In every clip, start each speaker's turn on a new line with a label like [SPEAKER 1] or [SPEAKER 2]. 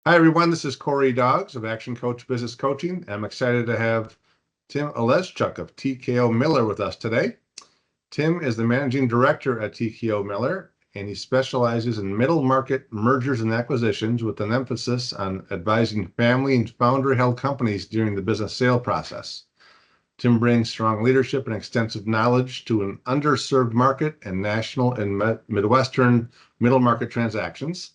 [SPEAKER 1] Hi, everyone. This is Corey Doggs of Action Coach Business Coaching. I'm excited to have Tim Oleszczuk of TKO Miller with us today. Tim is the managing director at TKO Miller, and he specializes in middle market mergers and acquisitions with an emphasis on advising family and founder-held companies during the business sale process. Tim brings strong leadership and extensive knowledge to an underserved market and national and Midwestern middle market transactions.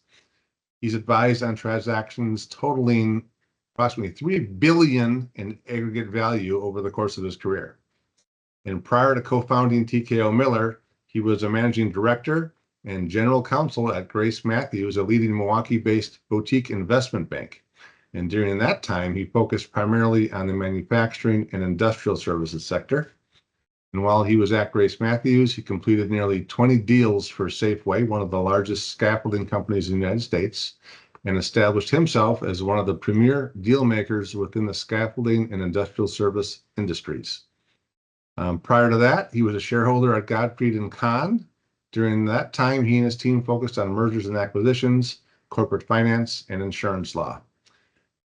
[SPEAKER 1] He's advised on transactions totaling approximately $3 billion in aggregate value over the course of his career. And prior to co-founding TKO Miller, he was a managing director and general counsel at Grace Matthews, a leading Milwaukee-based boutique investment bank. And during that time, he focused primarily on the manufacturing and industrial services sector. And while he was at Grace Matthews, he completed nearly 20 deals for Safway, one of the largest scaffolding companies in the United States, and established himself as one of the premier deal makers within the scaffolding and industrial service industries. Prior to that, he was a shareholder at Gottfried and Kahn. During that time, he and his team focused on mergers and acquisitions, corporate finance, and insurance law.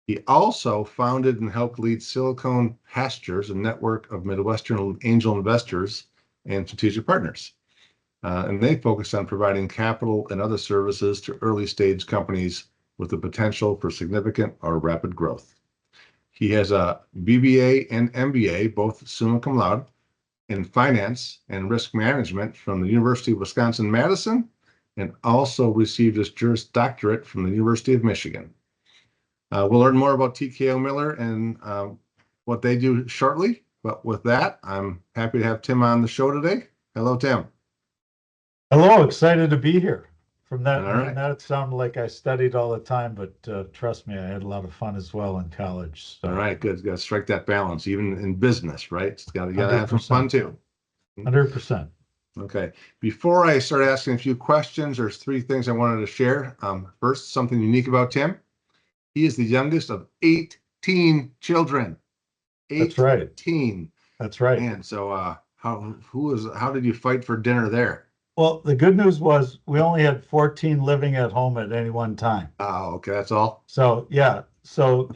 [SPEAKER 1] He also founded and helped lead Silicon Pastures, a network of Midwestern angel investors and strategic partners. And they focus on providing capital and other services to early stage companies with the potential for significant or rapid growth. He has a BBA and MBA, both summa cum laude, in finance and risk management from the University of Wisconsin-Madison, and also received his Juris Doctorate from the University of Michigan. We'll learn more about TKO Miller and what they do shortly. But with that, I'm happy to have Tim on the show today. Hello, Tim.
[SPEAKER 2] Hello, excited to be here. From that,
[SPEAKER 1] All right.
[SPEAKER 2] that it sounded like I studied all the time, but trust me, I had a lot of fun as well in college.
[SPEAKER 1] All right, good. Got to strike that balance, even in business, right? It's got to have some
[SPEAKER 2] 100%.
[SPEAKER 1] fun too.
[SPEAKER 2] 100%.
[SPEAKER 1] Okay. Before I start asking a few questions, there's three things I wanted to share. First, something unique about Tim. He is the youngest of 18 children. 18.
[SPEAKER 2] That's right. That's right.
[SPEAKER 1] And so how did you fight for dinner there?
[SPEAKER 2] Well, the good news was we only had 14 living at home at any one time.
[SPEAKER 1] Oh, okay, that's all.
[SPEAKER 2] So yeah. So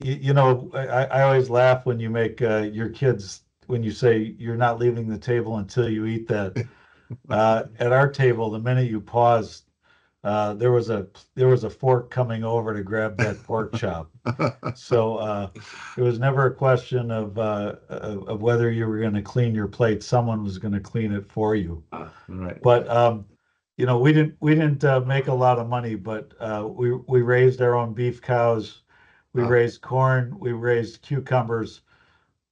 [SPEAKER 2] I always laugh when you make your kids when you say you're not leaving the table until you eat that. At our table, the minute you pause, there was a fork coming over to grab that pork chop. So it was never a question of whether you were going to clean your plate. Someone was going to clean it for you.
[SPEAKER 1] Right.
[SPEAKER 2] But we didn't make a lot of money, but we raised our own beef cows. We raised corn. We raised cucumbers.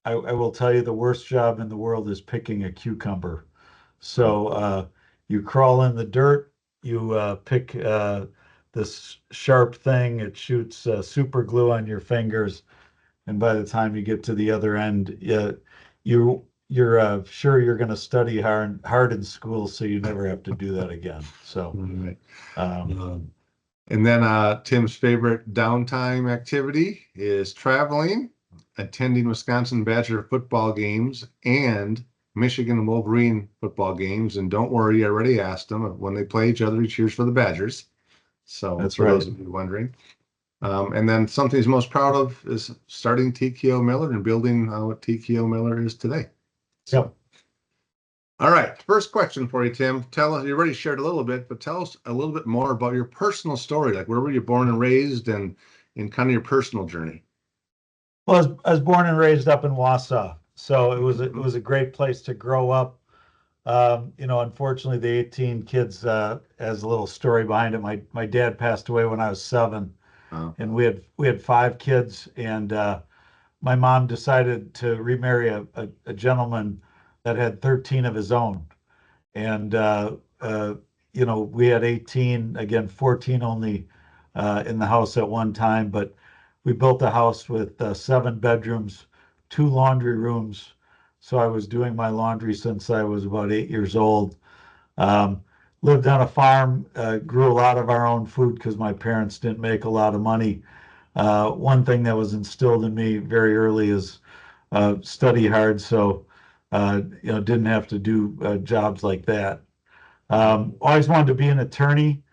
[SPEAKER 2] I will tell you the worst job in the world is picking a cucumber. So you crawl in the dirt, you pick this sharp thing, it shoots super glue on your fingers, and by the time you get to the other end, you're sure you're going to study hard in school, so you never have to do that again. So,
[SPEAKER 1] Right.
[SPEAKER 2] um,
[SPEAKER 1] And then Tim's favorite downtime activity is traveling, attending Wisconsin Badger football games, and Michigan Wolverine football games. And don't worry, I already asked him when they play each other, he cheers for the Badgers. So
[SPEAKER 2] that's
[SPEAKER 1] for
[SPEAKER 2] right.
[SPEAKER 1] those of you wondering. And then something he's most proud of is starting TKO Miller and building what TKO Miller is today. So,
[SPEAKER 2] Yep.
[SPEAKER 1] all right, first question for you, Tim. Tell us, you already shared a little bit, but tell us a little bit more about your personal story. Like, where were you born and raised, and kind of your personal journey?
[SPEAKER 2] Well, I was born and raised up in Wausau, so it was a great place to grow up. Unfortunately, the 18 kids has a little story behind it. My dad passed away when I was 7, and we had 5 kids, and my mom decided to remarry a gentleman that had 13 of his own, and we had 18 again, 14 only in the house at one time, but we built a house with 7 bedrooms, 2 laundry rooms. So I was doing my laundry since I was about 8 years old. Um, Lived on a farm, grew a lot of our own food because my parents didn't make a lot of money. One thing that was instilled in me very early is study hard, so didn't have to do jobs like that. Always wanted to be an attorney.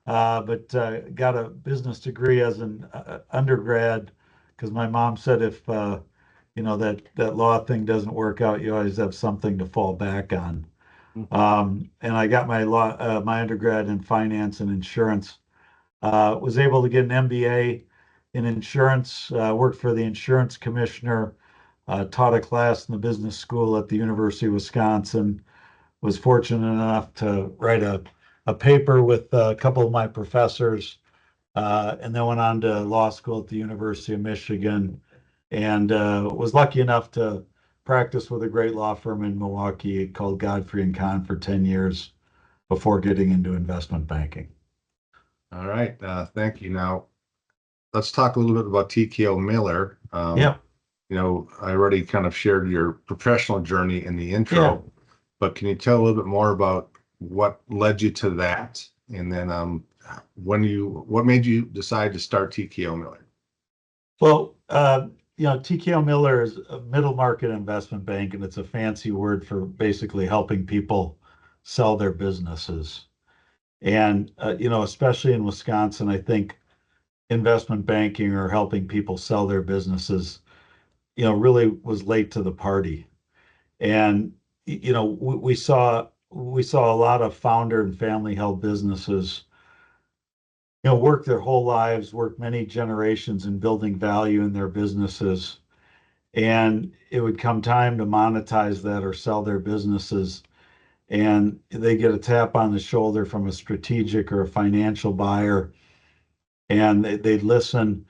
[SPEAKER 2] but got a business degree as an undergrad because my mom said if that law thing doesn't work out, you always have something to fall back on. And I got my undergrad in finance and insurance. Was able to get an MBA in insurance. Worked for the insurance commissioner. Taught a class in the business school at the University of Wisconsin. Was fortunate enough to write a paper with a couple of my professors, and then went on to law school at the University of Michigan, and was lucky enough to practice with a great law firm in Milwaukee called Godfrey and Kahn for 10 years before getting into investment banking.
[SPEAKER 1] All right. Thank you. Now, let's talk a little bit about TKO Miller.
[SPEAKER 2] Yeah.
[SPEAKER 1] I already kind of shared your professional journey in the intro,
[SPEAKER 2] Yeah.
[SPEAKER 1] but can you tell a little bit more about what led you to that? And then what made you decide to start TKO Miller?
[SPEAKER 2] Well, TKO Miller is a middle market investment bank, and it's a fancy word for basically helping people sell their businesses. And, especially in Wisconsin, I think investment banking or helping people sell their businesses, really was late to the party. And, we saw a lot of founder and family held businesses, work their whole lives, work many generations in building value in their businesses. And it would come time to monetize that or sell their businesses. And they get a tap on the shoulder from a strategic or a financial buyer, and they'd listen,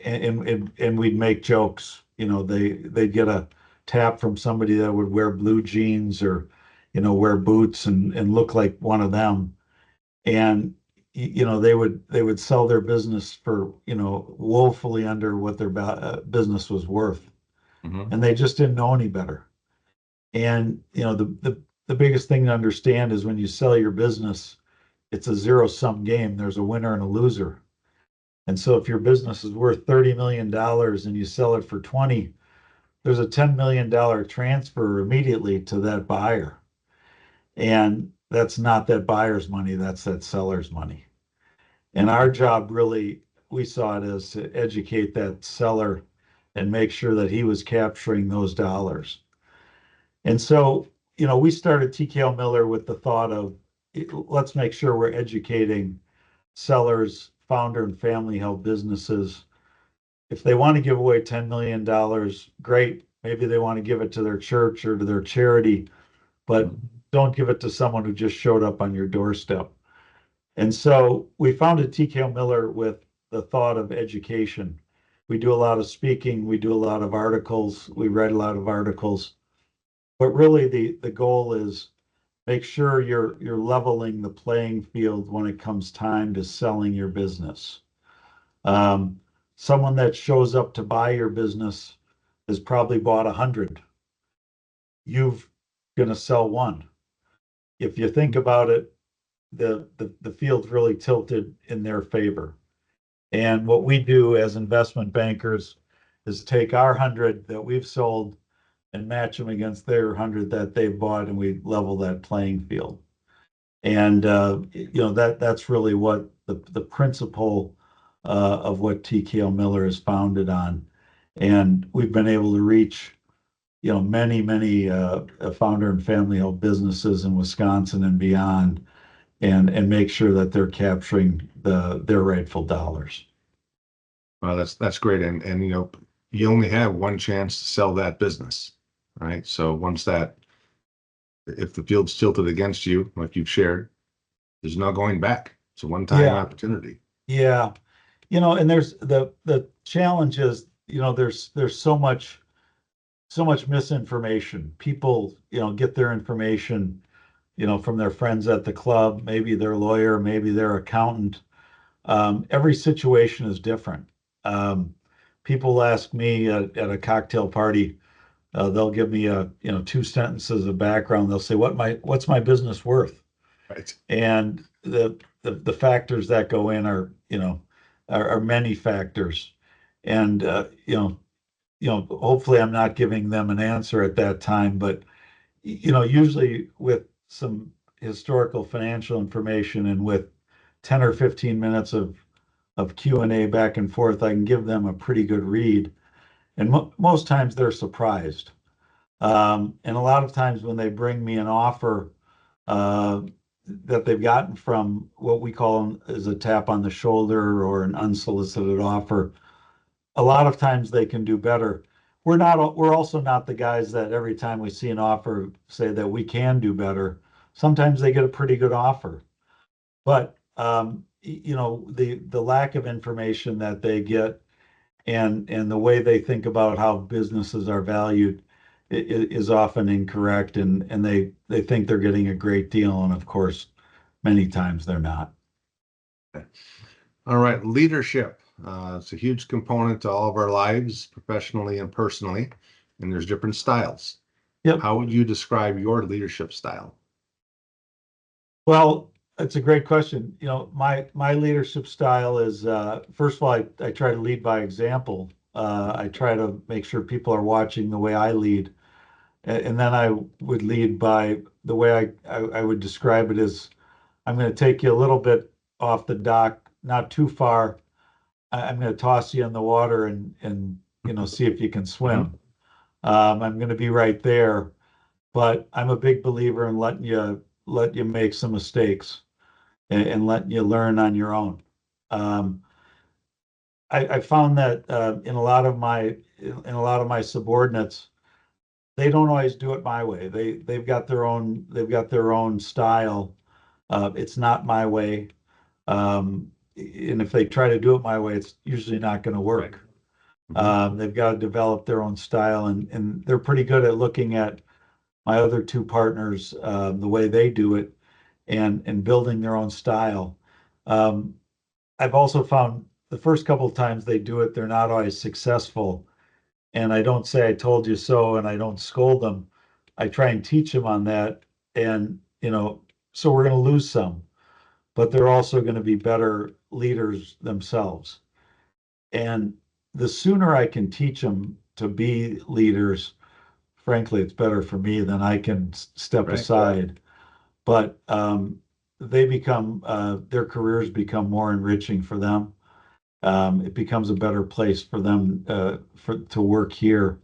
[SPEAKER 2] and we'd make jokes. They'd get a tap from somebody that would wear blue jeans or, wear boots and look like one of them. And, they would sell their business for, woefully under what their business was worth.
[SPEAKER 1] Mm-hmm.
[SPEAKER 2] And they just didn't know any better. And, the biggest thing to understand is when you sell your business, it's a zero-sum game. There's a winner and a loser. And so if your business is worth $30 million and you sell it for 20, there's a $10 million transfer immediately to that buyer. And that's not that buyer's money, that's that seller's money. And our job really, we saw it as to educate that seller and make sure that he was capturing those dollars. And so, we started TKO Miller with the thought of, let's make sure we're educating sellers, founder and family held businesses. If they want to give away $10 million, great. Maybe they want to give it to their church or to their charity, but don't give it to someone who just showed up on your doorstep. And so we founded TKO Miller with the thought of education. We do a lot of speaking, we do a lot of articles, we write a lot of articles, but really the goal is make sure you're leveling the playing field when it comes time to selling your business. Someone that shows up to buy your business has probably bought 100. You're going to sell one. If you think about it, the field's really tilted in their favor. And what we do as investment bankers is take our 100 that we've sold and match them against their 100 that they've bought, and we level that playing field. And that's really what the principle of what TKO Miller is founded on. And we've been able to reach many founder and family held businesses in Wisconsin and beyond, and make sure that they're capturing their rightful dollars.
[SPEAKER 1] Well, that's great. And you only have one chance to sell that business, right? So if the field's tilted against you, like you've shared, there's no going back. It's a one-time opportunity.
[SPEAKER 2] Yeah. And there's the challenge is, there's so much misinformation. People, get their information, from their friends at the club, maybe their lawyer, maybe their accountant. Every situation is different. People ask me at a cocktail party, they'll give me 2 sentences of background. They'll say, what's my business worth?
[SPEAKER 1] Right.
[SPEAKER 2] And the factors that go in are many factors. And hopefully I'm not giving them an answer at that time, but usually with some historical financial information and with 10 or 15 minutes of Q&A back and forth, I can give them a pretty good read. And most times they're surprised. And a lot of times when they bring me an offer that they've gotten from what we call as a tap on the shoulder or an unsolicited offer, a lot of times they can do better. We're also not the guys that every time we see an offer say that we can do better. Sometimes they get a pretty good offer, but the lack of information that they get and the way they think about how businesses are valued is often incorrect, and they think they're getting a great deal, and of course, many times they're not.
[SPEAKER 1] All right, leadership. It's a huge component to all of our lives, professionally and personally, and there's different styles.
[SPEAKER 2] Yep.
[SPEAKER 1] How would you describe your leadership style?
[SPEAKER 2] Well, that's a great question. My leadership style is, first of all, I try to lead by example. I try to make sure people are watching the way I lead. And then I would lead by the way I would describe it as, I'm going to take you a little bit off the dock, not too far. I'm going to toss you in the water and see if you can swim. I'm going to be right there, but I'm a big believer in letting you make some mistakes and letting you learn on your own. I found that in a lot of my subordinates, they don't always do it my way. They've got their own style. It's not my way. And if they try to do it my way, it's usually not going to work.
[SPEAKER 1] Right.
[SPEAKER 2] They've got to develop their own style, and they're pretty good at looking at my other two partners, the way they do it, and building their own style. I've also found the first couple of times they do it, they're not always successful. And I don't say I told you so, and I don't scold them. I try and teach them on that. And, so we're going to lose some, but they're also going to be better leaders themselves. And the sooner I can teach them to be leaders, frankly, it's better for me than I can step
[SPEAKER 1] Right.
[SPEAKER 2] aside. But their careers become more enriching for them. It becomes a better place for them to work here.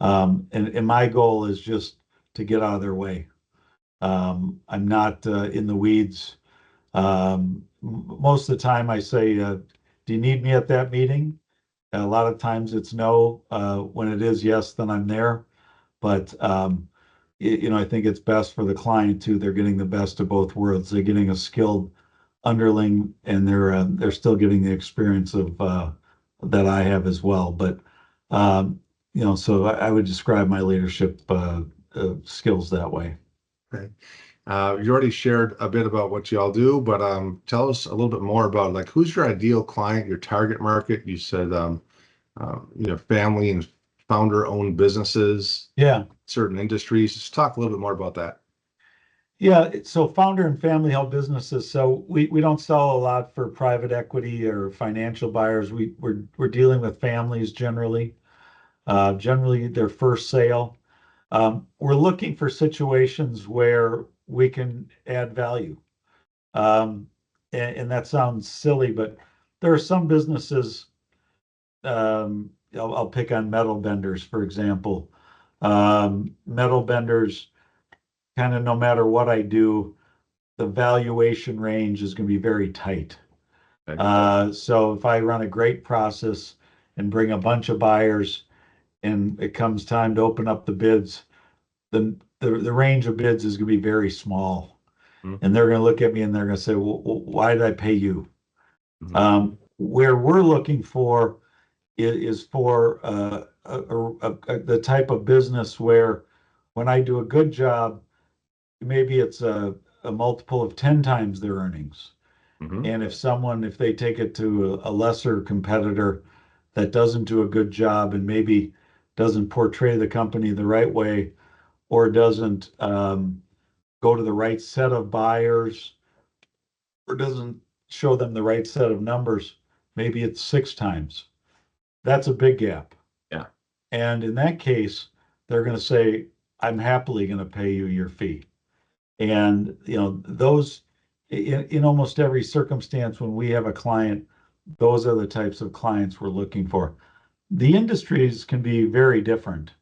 [SPEAKER 2] And my goal is just to get out of their way. I'm not in the weeds. Most of the time I say, do you need me at that meeting? A lot of times it's no. When it is yes, then I'm there. But I think it's best for the client too. They're getting the best of both worlds. They're getting a skilled underling, and they're still getting the experience of that I have as well. But so I would describe my leadership skills that way.
[SPEAKER 1] Okay. You already shared a bit about what you all do, but tell us a little bit more about, like, who's your ideal client, your target market. You said family and founder-owned businesses,
[SPEAKER 2] Yeah.
[SPEAKER 1] certain industries. Just talk a little bit more about that.
[SPEAKER 2] Yeah, so founder and family-held businesses. So we don't sell a lot for private equity or financial buyers. We're dealing with families generally. Generally their first sale. We're looking for situations where we can add value. And that sounds silly, but there are some businesses. I'll pick on metal benders, for example. Metal benders, kind of no matter what I do, the valuation range is going to be very tight.
[SPEAKER 1] Okay.
[SPEAKER 2] So if I run a great process and bring a bunch of buyers and it comes time to open up the bids, the range of bids is going to be very small.
[SPEAKER 1] Mhm.
[SPEAKER 2] And they're going to look at me and they're going to say, well, why did I pay you?
[SPEAKER 1] Mhm.
[SPEAKER 2] Where we're looking for is for the type of business where when I do a good job, maybe it's a multiple of 10 times their earnings.
[SPEAKER 1] Mhm.
[SPEAKER 2] And if they take it to a lesser competitor that doesn't do a good job and maybe doesn't portray the company the right way, or doesn't go to the right set of buyers, or doesn't show them the right set of numbers, maybe it's 6 times. That's a big gap.
[SPEAKER 1] Yeah.
[SPEAKER 2] And in that case, they're going to say, I'm happily going to pay you your fee. And those in almost every circumstance, when we have a client, those are the types of clients we're looking for. The industries can be very different.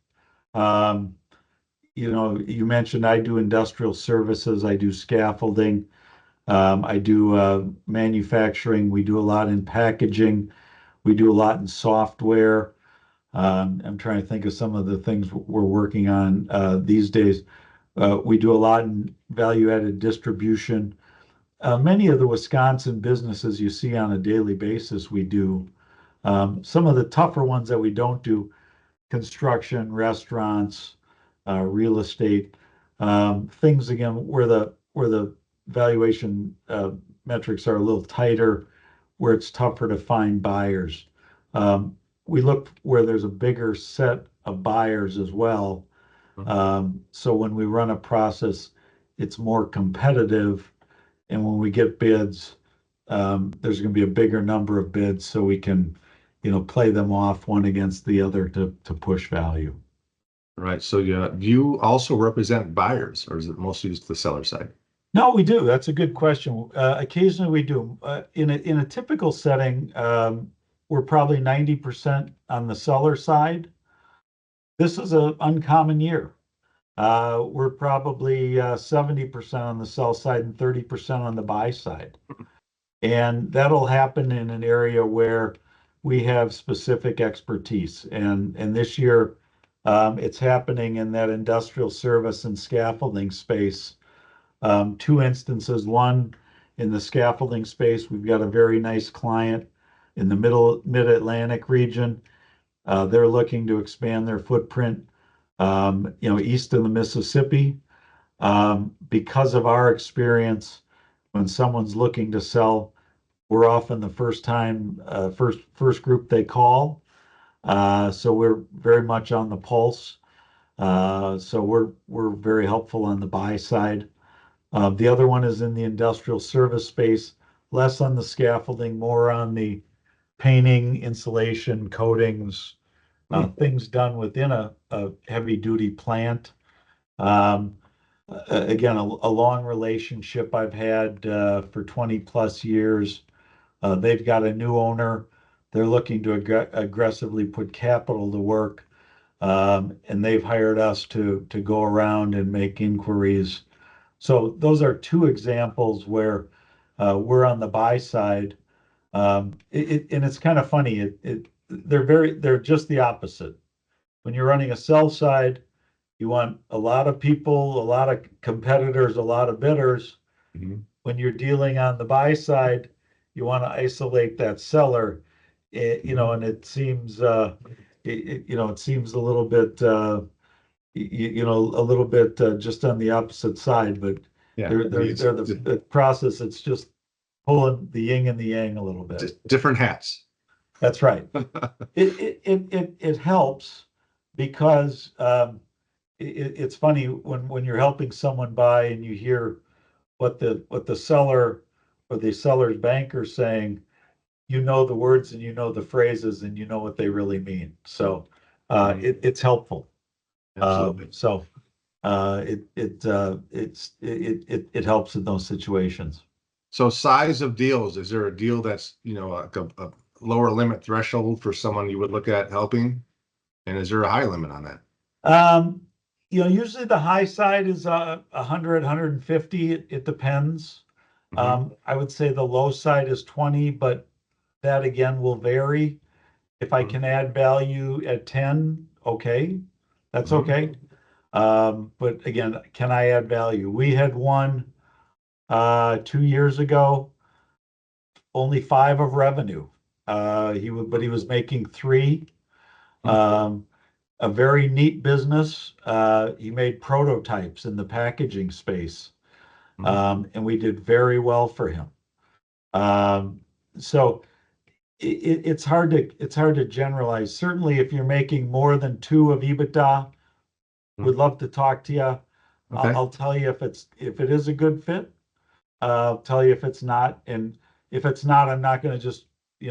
[SPEAKER 2] You mentioned I do industrial services, I do scaffolding, I do manufacturing, we do a lot in packaging, we do a lot in software. I'm trying to think of some of the things we're working on these days. We do a lot in value-added distribution. Many of the Wisconsin businesses you see on a daily basis, we do. Some of the tougher ones that we don't do, construction, restaurants, real estate, things again where the valuation metrics are a little tighter, where it's tougher to find buyers. We look where there's a bigger set of buyers as well. So when we run a process, it's more competitive, and when we get bids, there's going to be a bigger number of bids, so we can, play them off one against the other to push value.
[SPEAKER 1] Right. So do you also represent buyers, or is it mostly just the seller side?
[SPEAKER 2] No, we do. That's a good question. Occasionally we do. In a typical setting, we're probably 90% on the seller side. This is an uncommon year. We're probably 70% on the sell side and 30% on the buy side. And that'll happen in an area where we have specific expertise. And this year, it's happening in that industrial service and scaffolding space. Two instances. One, in the scaffolding space, we've got a very nice client in the mid-Atlantic region. They're looking to expand their footprint, east of the Mississippi. Because of our experience, when someone's looking to sell, we're often the first group they call. So we're very much on the pulse. So we're very helpful on the buy side. The other one is in the industrial service space, less on the scaffolding, more on the painting, insulation, coatings, things done within a heavy duty plant. Again, a long relationship I've had for 20 plus years. They've got a new owner. They're looking to aggressively put capital to work. And they've hired us to go around and make inquiries. So those are two examples where we're on the buy side. And it's kind of funny. They're just the opposite. When you're running a sell side, you want a lot of people, a lot of competitors, a lot of bidders.
[SPEAKER 1] Mhm.
[SPEAKER 2] When you're dealing on the buy side, you want to isolate that seller. And it seems it seems a little bit just on the opposite side, but
[SPEAKER 1] Yeah.
[SPEAKER 2] they're the process. It's just pulling the yin and the yang a little bit.
[SPEAKER 1] Just different hats.
[SPEAKER 2] That's right. It helps because it's funny when you're helping someone buy and you hear what the seller or the seller's banker saying, the words and the phrases and what they really mean. So it's helpful.
[SPEAKER 1] Absolutely.
[SPEAKER 2] So it helps in those situations.
[SPEAKER 1] So size of deals, is there a deal that's, like a lower limit threshold for someone you would look at helping? And is there a high limit on that?
[SPEAKER 2] Usually the high side is 100, 150. It depends. I would say the low side is 20, but that again will vary. If I can add value at 10, okay, that's okay. But again, can I add value? We had one 2 years ago, only 5 of revenue. He was making 3. A very neat business. He made prototypes in the packaging space, and we did very well for him. So it's hard to generalize. Certainly, if you're making more than 2 of EBITDA, would love to talk to you.
[SPEAKER 1] Okay.
[SPEAKER 2] I'll tell you if it is a good fit. I'll tell you if it's not, and if it's not, I'm not going to just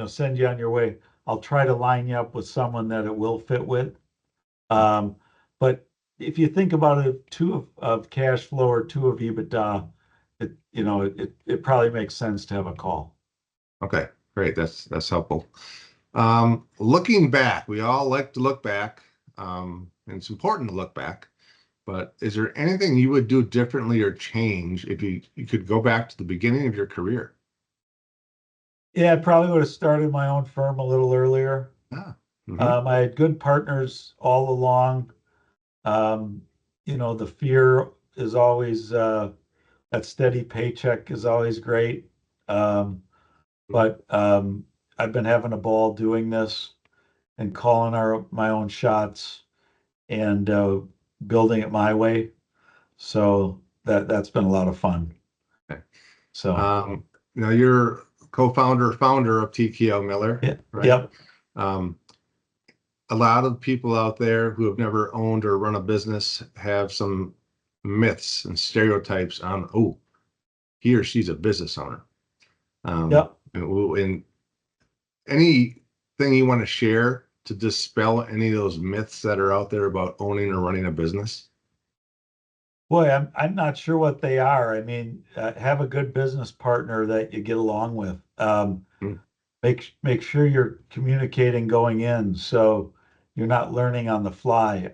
[SPEAKER 2] send you on your way. I'll try to line you up with someone that it will fit with. But if you think about it, 2 of cash flow or 2 of EBITDA, it probably makes sense to have a call.
[SPEAKER 1] Okay, great. That's helpful. Looking back, we all like to look back, and it's important to look back. But is there anything you would do differently or change if you could go back to the beginning of your career?
[SPEAKER 2] Yeah, I probably would have started my own firm a little earlier.
[SPEAKER 1] Ah,
[SPEAKER 2] I had good partners all along. Um, the fear is always that steady paycheck is always great. But I've been having a ball doing this and calling my own shots and building it my way. So that's been a lot of fun.
[SPEAKER 1] okay.
[SPEAKER 2] So
[SPEAKER 1] Now you're founder of TKO Miller,
[SPEAKER 2] yeah,
[SPEAKER 1] right?
[SPEAKER 2] yep.
[SPEAKER 1] Um, a lot of people out there who have never owned or run a business have some myths and stereotypes on, oh, he or she's a business owner.
[SPEAKER 2] Yep.
[SPEAKER 1] And anything you want to share to dispel any of those myths that are out there about owning or running a business?
[SPEAKER 2] Boy, I'm not sure what they are. I mean, have a good business partner that you get along with.
[SPEAKER 1] Hmm.
[SPEAKER 2] Make sure you're communicating going in, so you're not learning on the fly.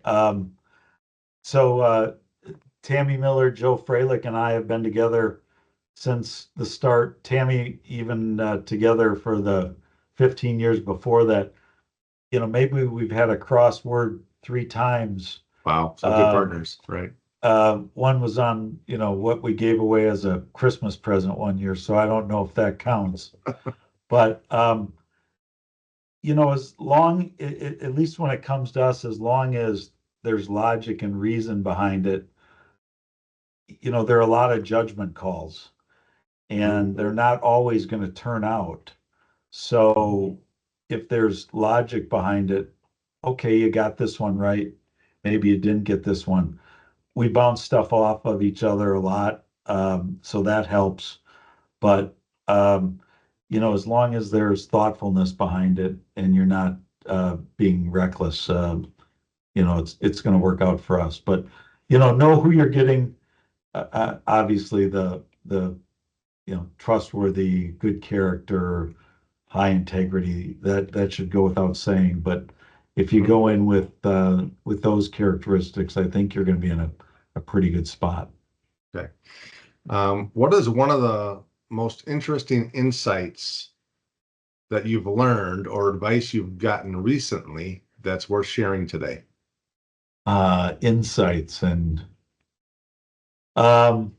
[SPEAKER 2] So Tammy Miller, Joe Freilich, and I have been together since the start. Tammy even together for the 15 years before that. Maybe we've had a crossword 3 times.
[SPEAKER 1] Wow, so good partners, right?
[SPEAKER 2] One was on, what we gave away as a Christmas present one year, so I don't know if that counts. But as long, at least when it comes to us, as long as there's logic and reason behind it, there are a lot of judgment calls, and they're not always going to turn out. So if there's logic behind it, okay, you got this one right. Maybe you didn't get this one. We bounce stuff off of each other a lot, so that helps. But as long as there's thoughtfulness behind it and you're not being reckless, it's going to work out for us. But know who you're getting. Obviously, the trustworthy, good character, high integrity, that should go without saying. But if you go in with those characteristics, I think you're going to be in a pretty good spot.
[SPEAKER 1] Okay. What is one of the most interesting insights that you've learned or advice you've gotten recently that's worth sharing today?
[SPEAKER 2] Insights and um,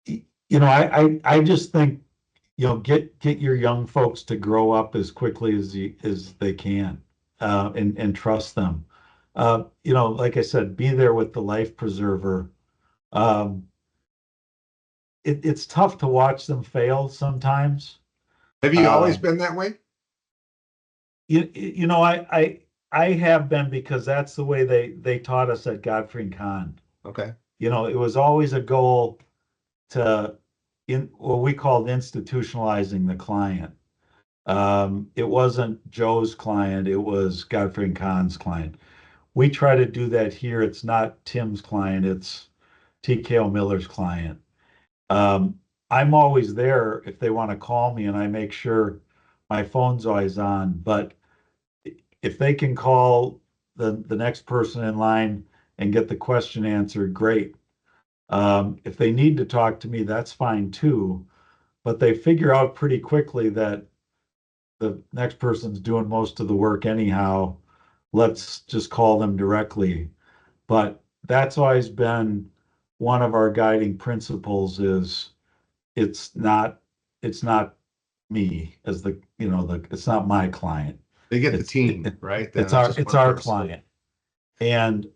[SPEAKER 2] I just think get your young folks to grow up as quickly as they can, and trust them. Like I said, be there with the life preserver. Um, it's tough to watch them fail sometimes.
[SPEAKER 1] Have you always
[SPEAKER 2] Um,
[SPEAKER 1] been that way?
[SPEAKER 2] I have been, because that's the way they taught us at Godfrey and Kahn.
[SPEAKER 1] Okay.
[SPEAKER 2] It was always a goal to in what we called institutionalizing the client. It wasn't Joe's client, it was Godfrey and Kahn's client. We try to do that here. It's not Tim's client, it's TKO Miller's client. I'm always there if they want to call me, and I make sure my phone's always on. But if they can call the next person in line and get the question answered, great. If they need to talk to me, that's fine too. But they figure out pretty quickly that the next person's doing most of the work anyhow. Let's just call them directly. But that's always been one of our guiding principles is it's not it's not me as it's not my client.
[SPEAKER 1] They get the
[SPEAKER 2] It's
[SPEAKER 1] team, right? Then
[SPEAKER 2] it's
[SPEAKER 1] that's
[SPEAKER 2] our
[SPEAKER 1] just
[SPEAKER 2] it's
[SPEAKER 1] one
[SPEAKER 2] our
[SPEAKER 1] person.
[SPEAKER 2] client. And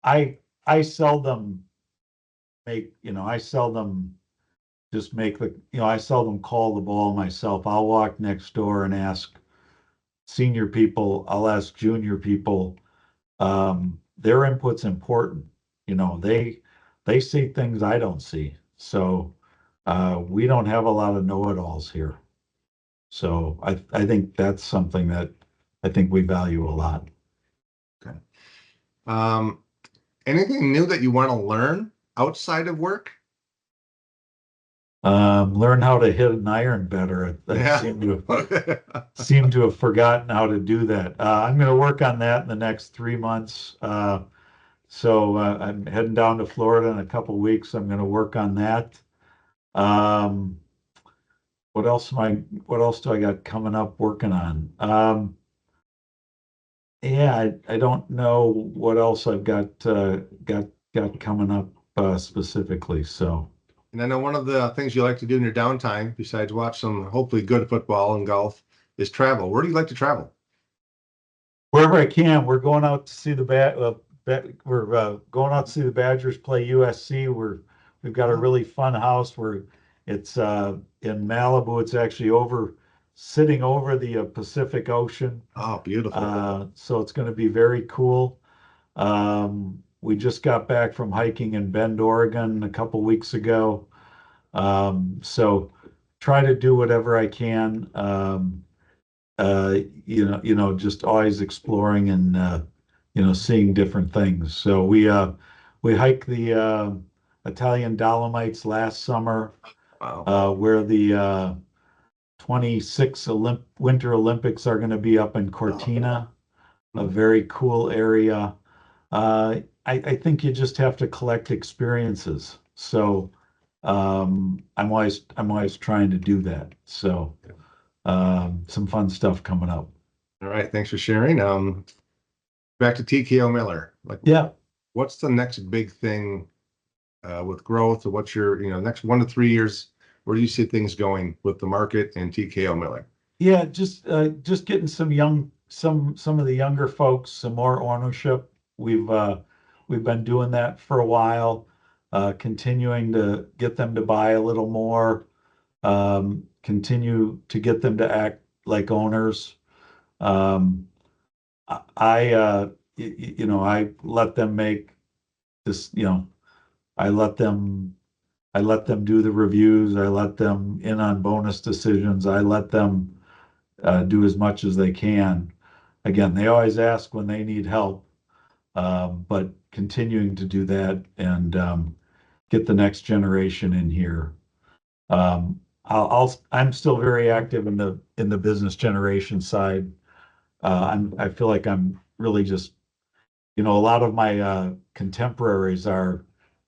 [SPEAKER 2] I seldom I seldom just make I seldom call the ball myself. I'll walk next door and ask senior people, I'll ask junior people. Their input's important. They see things I don't see. So we don't have a lot of know-it-alls here. So I think that's something that I think we value a lot.
[SPEAKER 1] Okay. Um, Anything new that you want to learn outside of work?
[SPEAKER 2] Learn how to hit an iron better. I
[SPEAKER 1] Yeah.
[SPEAKER 2] seem to have forgotten how to do that. I'm going to work on that in the next 3 months. I'm heading down to Florida in a couple of weeks. I'm going to work on that. Um, what else do I got coming up working on? Yeah, I don't know what else I've got coming up specifically. So
[SPEAKER 1] And I know one of the things you like to do in your downtime, besides watch some hopefully good football and golf, is travel. Where do you like to travel?
[SPEAKER 2] wherever I can, we're going out to see the we're going out to see the Badgers play USC. We've got a really fun house where it's in Malibu. It's actually sitting over the Pacific Ocean.
[SPEAKER 1] Oh, beautiful.
[SPEAKER 2] So it's going to be very cool. We just got back from hiking in Bend, Oregon a couple weeks ago. So try to do whatever I can. Just always exploring and seeing different things. So we hiked the Italian Dolomites last summer,
[SPEAKER 1] Wow.
[SPEAKER 2] where the 26 Winter Olympics are going to be up in Cortina, a very cool area. I think you just have to collect experiences. So I'm always trying to do that. So some fun stuff coming up.
[SPEAKER 1] All right. Thanks for sharing. Back to TKO Miller. Like,
[SPEAKER 2] Yeah.
[SPEAKER 1] what's the next big thing with growth? Or what's your, next 1 to 3 years? Where do you see things going with the market and TKO Miller?
[SPEAKER 2] Yeah, just getting some of the younger folks some more ownership. We've been doing that for a while, continuing to get them to buy a little more, continue to get them to act like owners. Um, I let them make this, I let them I let them do the reviews. I let them in on bonus decisions. I let them do as much as they can. Again, they always ask when they need help, but continuing to do that and get the next generation in here. I'm still very active in the business generation side. I feel like I'm really just, a lot of my contemporaries are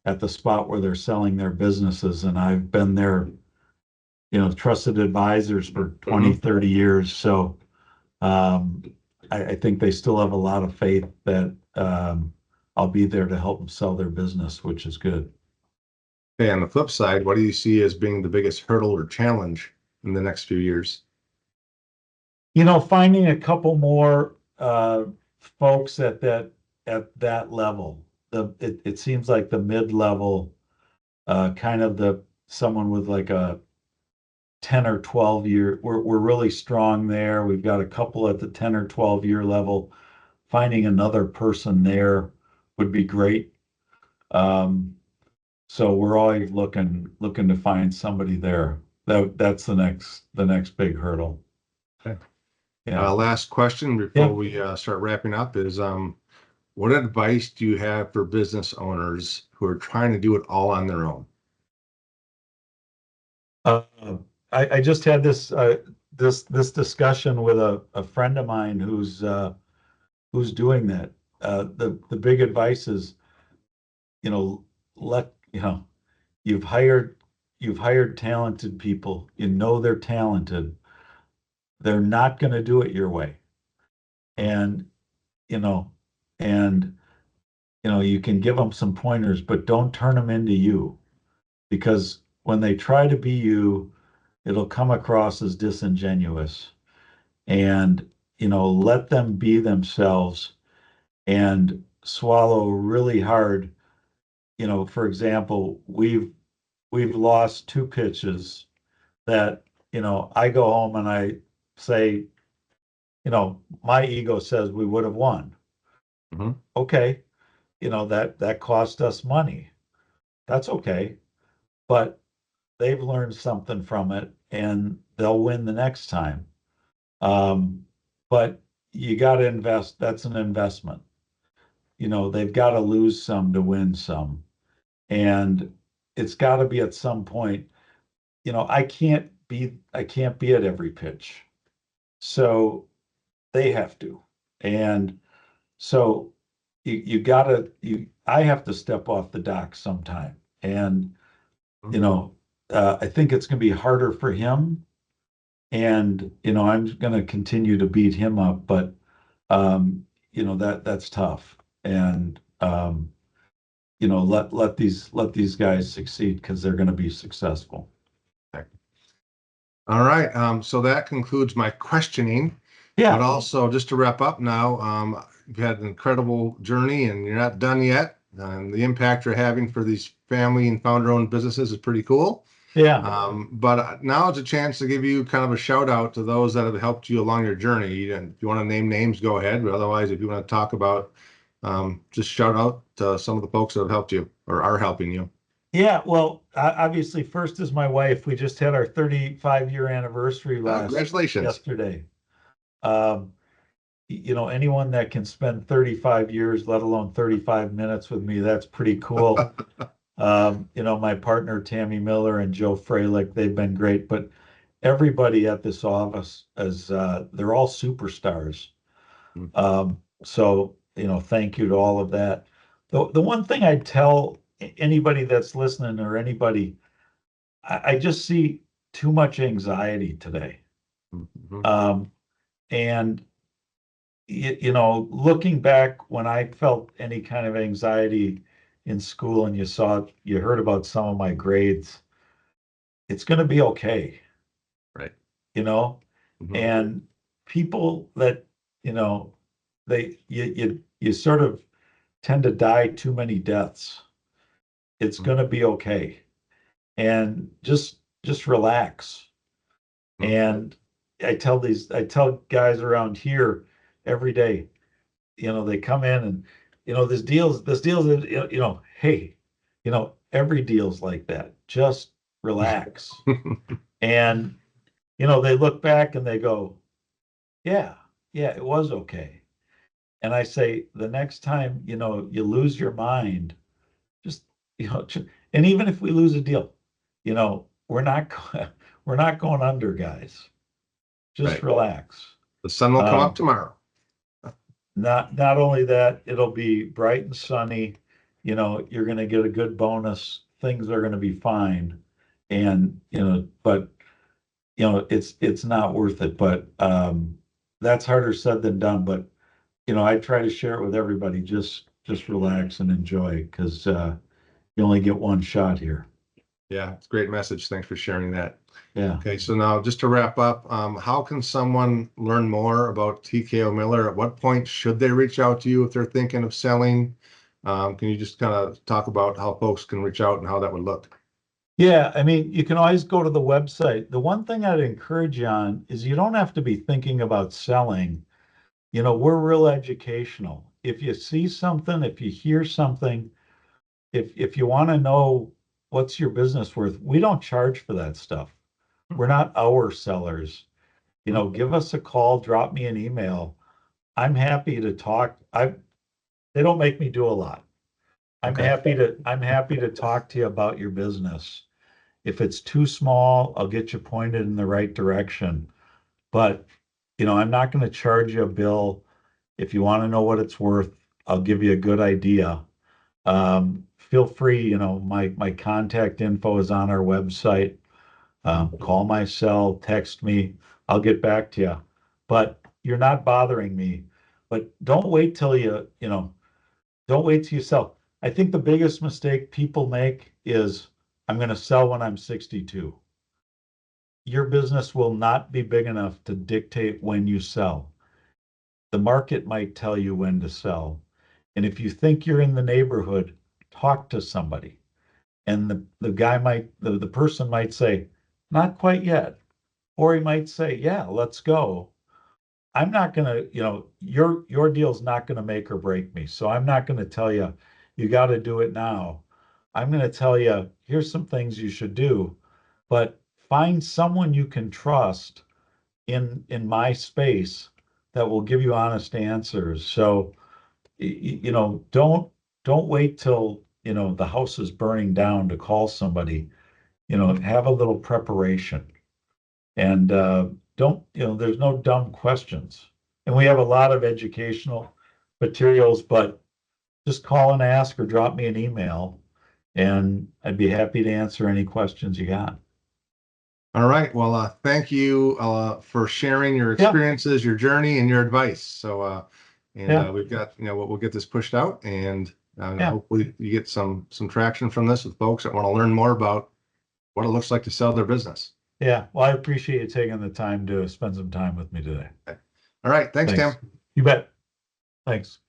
[SPEAKER 2] at the spot where they're selling their businesses, and I've been their, trusted advisors for 20, 30 years. So um, I think they still have a lot of faith that I'll be there to help them sell their business, which is good.
[SPEAKER 1] Okay, on the flip side, what do you see as being the biggest hurdle or challenge in the next few years?
[SPEAKER 2] Finding a couple more folks at that level. It seems like the mid-level, kind of the someone with like a 10 or 12 year, we're really strong there. We've got a couple at the 10 or 12 year level. Finding another person there would be great. Um, so we're always looking to find somebody there. That's the next big hurdle.
[SPEAKER 1] Okay.
[SPEAKER 2] Yeah.
[SPEAKER 1] Last question before
[SPEAKER 2] Yeah.
[SPEAKER 1] we start wrapping up is what advice do you have for business owners who are trying to do it all on their own?
[SPEAKER 2] Uh, I just had this discussion with a friend of mine who's doing that. The big advice is, you know, let you've hired talented people. They're talented. They're not going to do it your way. And you know, and you can give them some pointers, but don't turn them into you, because when they try to be you, it'll come across as disingenuous. And let them be themselves and swallow really hard. For example, we've lost two pitches that, I go home and I say, my ego says we would have won.
[SPEAKER 1] Mhm.
[SPEAKER 2] Okay, that cost us money. That's okay, but they've learned something from it and they'll win the next time. But you got to invest. That's an investment. They've got to lose some to win some. And it's got to be at some point, I can't be at every pitch. So they have to. And so I have to step off the dock sometime. And, I think it's going to be harder for him. And, I'm going to continue to beat him up, but, that's tough. And, let these guys succeed because they're going to be successful.
[SPEAKER 1] All right. So that concludes my questioning.
[SPEAKER 2] Yeah.
[SPEAKER 1] But also, just to wrap up now, you've had an incredible journey and you're not done yet. And the impact you're having for these family and founder-owned businesses is pretty cool.
[SPEAKER 2] Yeah.
[SPEAKER 1] But now it's a chance to give you kind of a shout out to those that have helped you along your journey. And if you want to name names, go ahead. But otherwise, if you want to talk about, just shout out to some of the folks that have helped you or are helping you.
[SPEAKER 2] Yeah, well, obviously, first is my wife. We just had our 35-year anniversary yesterday. Anyone that can spend 35 years, let alone 35 minutes with me, that's pretty cool. My partner, Tammy Miller and Joe Freilich, they've been great, but everybody at this office they're all superstars. So, thank you to all of that. The one thing I'd tell anybody that's listening or anybody, I just see too much anxiety today. And looking back when I felt any kind of anxiety in school and you heard about some of my grades, it's going to be okay.
[SPEAKER 1] Right.
[SPEAKER 2] And people that, you sort of tend to die too many deaths. It's going to be okay. And just relax. And I tell guys around here every day, they come in and, this deal's, hey, every deal's like that. Just relax. And, they look back and they go, yeah, it was okay. And I say, the next time, you lose your mind, just, and even if we lose a deal, we're not going under, guys. Just relax.
[SPEAKER 1] The sun will come up tomorrow.
[SPEAKER 2] Not only that, it'll be bright and sunny. You're going to get a good bonus. Things are going to be fine. And, but, it's not worth it. But that's harder said than done. But, I try to share it with everybody. Just relax and enjoy, because you only get one shot here.
[SPEAKER 1] Yeah, it's a great message. Thanks for sharing that.
[SPEAKER 2] Yeah.
[SPEAKER 1] Okay, so now just to wrap up, how can someone learn more about TKO Miller? At what point should they reach out to you if they're thinking of selling? Can you just kind of talk about how folks can reach out and how that would look?
[SPEAKER 2] Yeah, I mean, you can always go to the website. The one thing I'd encourage you on is you don't have to be thinking about selling. We're real educational. If you see something, if you hear something, if you want to know what's your business worth, we don't charge for that stuff. We're not our sellers. Give us a call, drop me an email. I'm happy to talk. They don't make me do a lot. I'm happy to talk to you about your business. If it's too small, I'll get you pointed in the right direction. But, I'm not going to charge you a bill. If you want to know what it's worth, I'll give you a good idea. Feel free, my contact info is on our website. Call my cell, text me, I'll get back to you. But you're not bothering me. But don't wait till you sell. I think the biggest mistake people make is, I'm going to sell when I'm 62. Your business will not be big enough to dictate when you sell. The market might tell you when to sell. And if you think you're in the neighborhood, talk to somebody. And the person might say, not quite yet. Or he might say, yeah, let's go. I'm not going to, your deal's not going to make or break me. So I'm not going to tell you, you got to do it now. I'm going to tell you, here's some things you should do, but find someone you can trust in my space that will give you honest answers. So, don't wait till, the house is burning down to call somebody. have a little preparation. And don't, there's no dumb questions. And we have a lot of educational materials, but just call and ask or drop me an email, and I'd be happy to answer any questions you got.
[SPEAKER 1] All right. Well, thank you for sharing your experiences, your journey, and your advice. So, we've got, we'll get this pushed out, and hopefully you get some traction from this with folks that want to learn more about what it looks like to sell their business.
[SPEAKER 2] Yeah. Well, I appreciate you taking the time to spend some time with me today.
[SPEAKER 1] All right. Thanks, Tim.
[SPEAKER 2] You bet. Thanks.